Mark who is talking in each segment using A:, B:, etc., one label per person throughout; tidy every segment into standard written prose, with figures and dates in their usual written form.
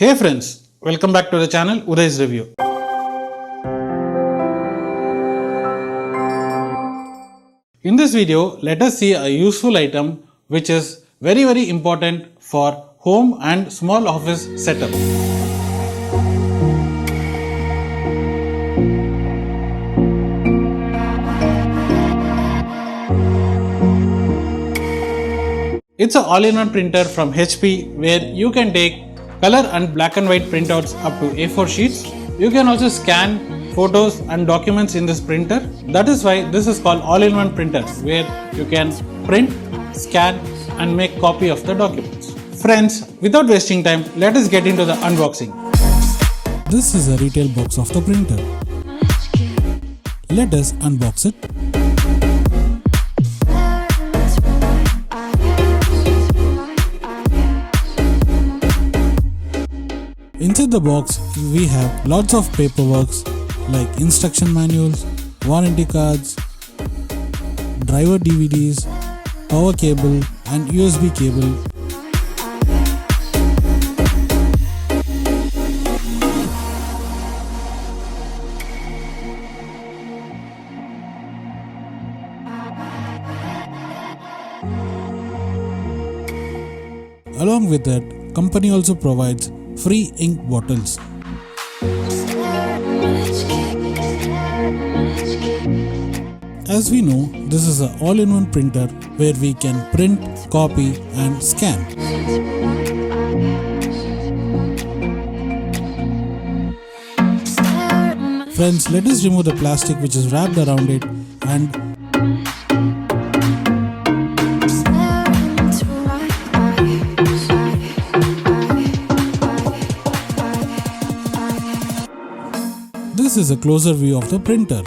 A: Hey friends, welcome back to the channel Uday's Review. In this video, let us see a useful item which is very important for home and small office setup. It's an all-in-one printer from HP where you can take color and black and white printouts up to A4 sheets. You can also scan photos and documents in this printer. That is why this is called all-in-one printer, where you can print, scan and make copy of the documents. Friends, without wasting time, let us get into the unboxing.
B: This is a retail box of the printer. Let us unbox it. Inside the box, we have lots of paperwork like instruction manuals, warranty cards, driver DVDs, power cable and USB cable. Along with that, company also provides free ink bottles. As we know, this is an all-in-one printer where we can print, copy and scan. Friends, let us remove the plastic which is wrapped around it and this is a closer view of the printer.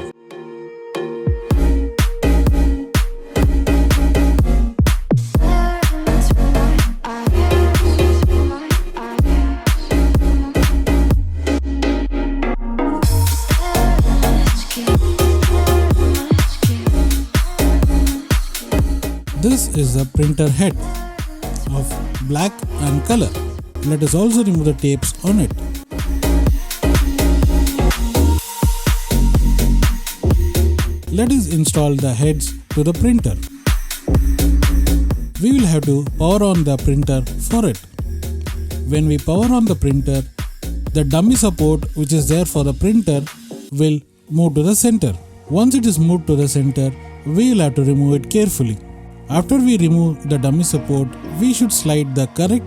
B: This is the printer head of black and color. Let us also remove the tapes on it. Let us install the heads to the printer. We will have to power on the printer for it. When we power on the printer, the dummy support which is there for the printer will move to the center. Once it is moved to the center, we will have to remove it carefully. After we remove the dummy support, we should slide the correct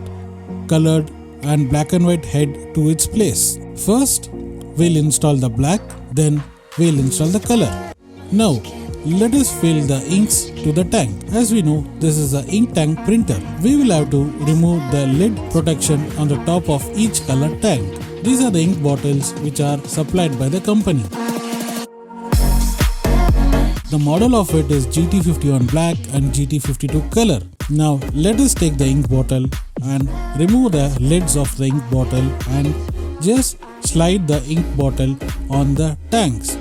B: colored and black and white head to its place. First, we'll install the black, then we'll install the color. Now, let us fill the inks to the tank. As we know, this is an ink tank printer. We will have to remove the lid protection on the top of each color tank. These are the ink bottles which are supplied by the company. The model of it is GT51 black and GT52 color. Now, let us take the ink bottle and remove the lids of the ink bottle and just slide the ink bottle on the tanks.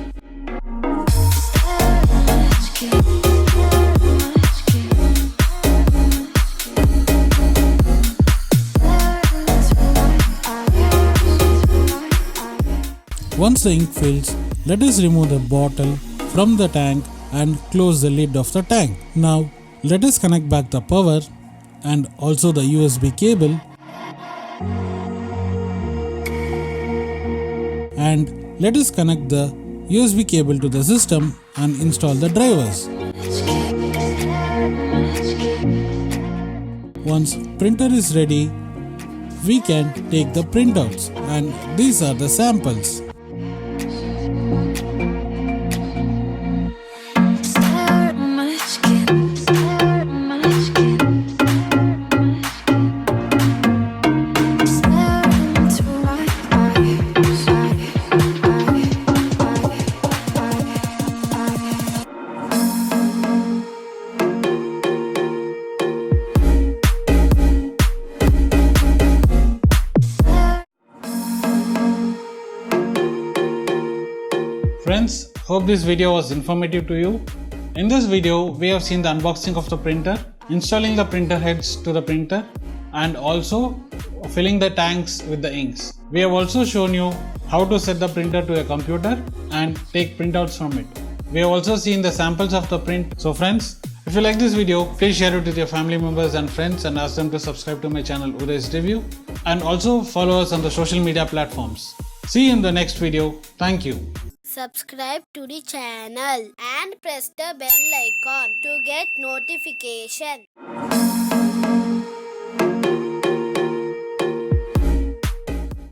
B: Once the ink fills, let us remove the bottle from the tank and close the lid of the tank. Now, let us connect back the power and also the USB cable and let us connect the USB cable to the system and install the drivers. Once printer is ready, we can take the printouts and these are the samples.
A: Friends, hope this video was informative to you. In this video, we have seen the unboxing of the printer, installing the printer heads to the printer, and also filling the tanks with the inks. We have also shown you how to set the printer to a computer and take printouts from it. We have also seen the samples of the print. So friends, if you like this video, please share it with your family members and friends and ask them to subscribe to my channel Uday's Review, and also follow us on the social media platforms. See you in the next video. Thank you.
C: Subscribe to the channel and press the bell icon to get notification.